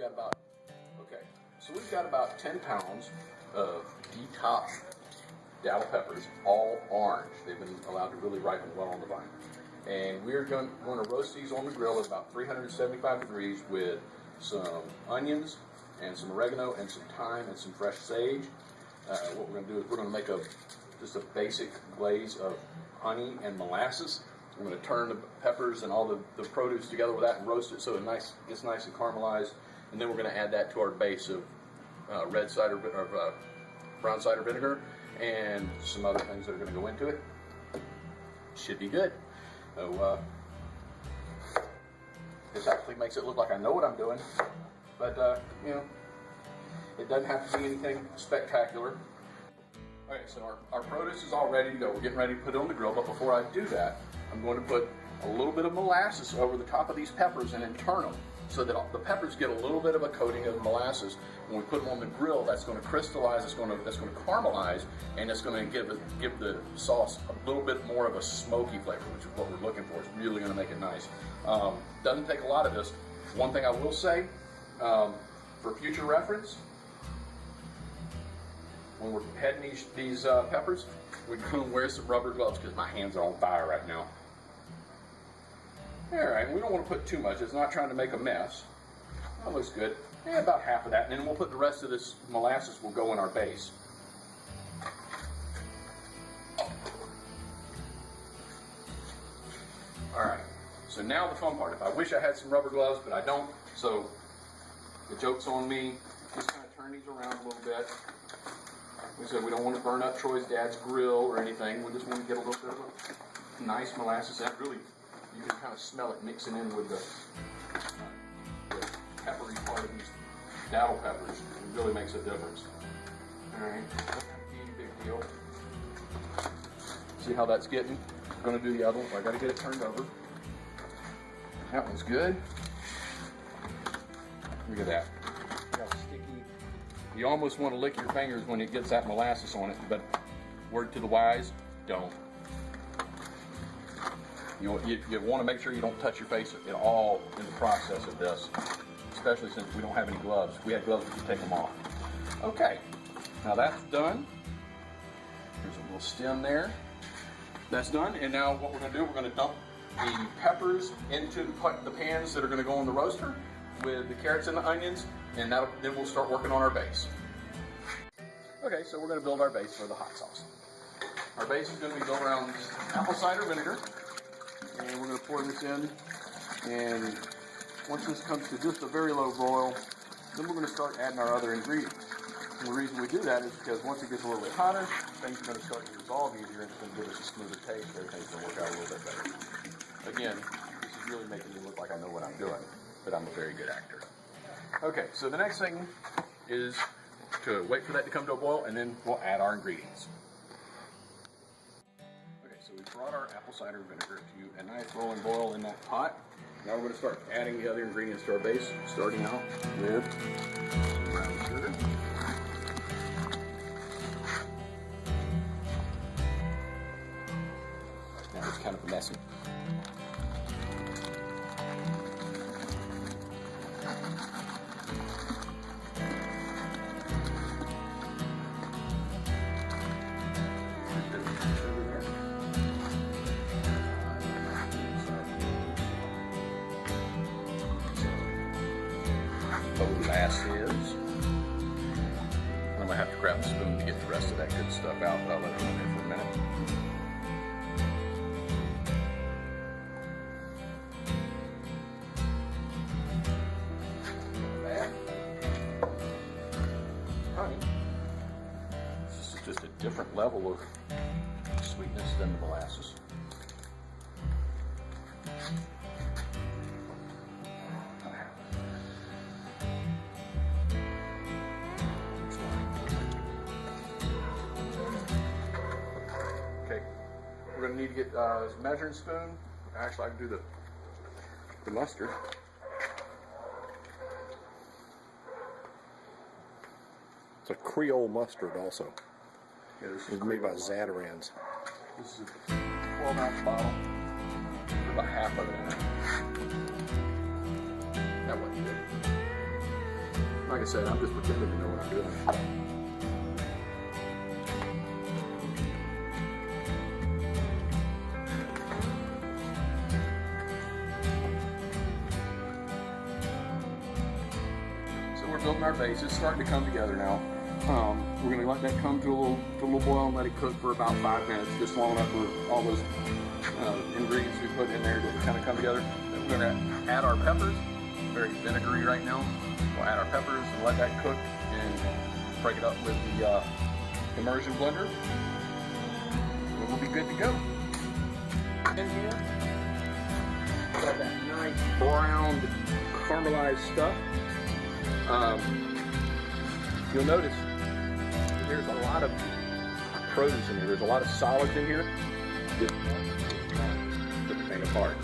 got about, okay, so we've got about 10 pounds of detopped Datil peppers, all orange. They've been allowed to really ripen well on the vine. And we're going to roast these on the grill at about 375 degrees with some onions and some oregano and some thyme and some fresh sage. What we're going to do is we're going to make just a basic glaze of honey and molasses. We're going to turn the peppers and all the produce together with that and roast it so it gets nice and caramelized. And then we're going to add that to our base of brown cider vinegar and some other things that are going to go into it. Should be good. So this actually makes it look like I know what I'm doing, but you know, it doesn't have to be anything spectacular. Okay, so our produce is all ready to go. We're getting ready to put it on the grill, but before I do that, I'm going to put a little bit of molasses over the top of these peppers and then turn them so that the peppers get a little bit of a coating of molasses. When we put them on the grill, that's going to crystallize, that's going to caramelize, and it's going to give the sauce a little bit more of a smoky flavor, which is what we're looking for. It's really going to make it nice. Doesn't take a lot of this. One thing I will say, for future reference, when we're heading these peppers, we're going to wear some rubber gloves because my hands are on fire right now. Alright, we don't want to put too much. It's not trying to make a mess. That looks good. Yeah, about half of that. And then we'll put the rest of this molasses will go in our base. Alright, so now the fun part. If I wish I had some rubber gloves, but I don't, so the joke's on me. Just kind of turn these around a little bit. We said we don't want to burn up Troy's dad's grill or anything. We just want to get a little bit of a nice molasses. That really, you can kind of smell it mixing in with the peppery part of these Datil peppers. It really makes a difference. Alright, not any big deal. See how that's getting? I'm going to do the other one. I got to get it turned over. That one's good. Look at that. Look how sticky. You almost want to lick your fingers when it gets that molasses on it, but word to the wise, don't. You want to make sure you don't touch your face at all in the process of this, especially since we don't have any gloves. If we had gloves, we could take them off. Okay, now that's done. There's a little stem there. That's done, and now what we're going to do, we're going to dump the peppers into the pans that are going to go in the roaster with the carrots and the onions, and then we'll start working on our base. Okay, so we're going to build our base for the hot sauce. Our base is going to be built around apple cider vinegar, and we're going to pour this in, and once this comes to just a very low boil, then we're going to start adding our other ingredients. And the reason we do that is because once it gets a little bit hotter, things are going to start to dissolve easier, and it's going to give us a smoother taste, everything's going to work out a little bit better. Again, this is really making me look like I know what I'm doing, but I'm a very good actor. Okay, so the next thing is to wait for that to come to a boil, and then we'll add our ingredients. Okay, so we brought our apple cider vinegar to a nice rolling boil in that pot. Now we're going to start adding the other ingredients to our base, starting out with brown sugar. Now it's kind of messy. Molasses. I'm going to have to grab a spoon to get the rest of that good stuff out, but I'll let it in there for a minute. That. Honey. This is just a different level of sweetness than the molasses. We're going to need to get a measuring spoon. Actually, I can do the mustard. It's a Creole mustard also. Yeah, It's made by Zatarain's. This is a 12-ounce bottle. Put about half of it in there. That wasn't good. Like I said, I'm just pretending to know what I'm doing. So we're building our base. It's starting to come together now. We're going to let that come to a little boil and let it cook for about 5 minutes, just long enough for all those ingredients we put in there to kind of come together. Then we're going to add our peppers. Very vinegary right now. We'll add our peppers and let that cook and break it up with the immersion blender. And we'll be good to go. In here, got that nice browned caramelized stuff. You'll notice there's a lot of produce in here. There's a lot of solids in here. Just put the thing apart.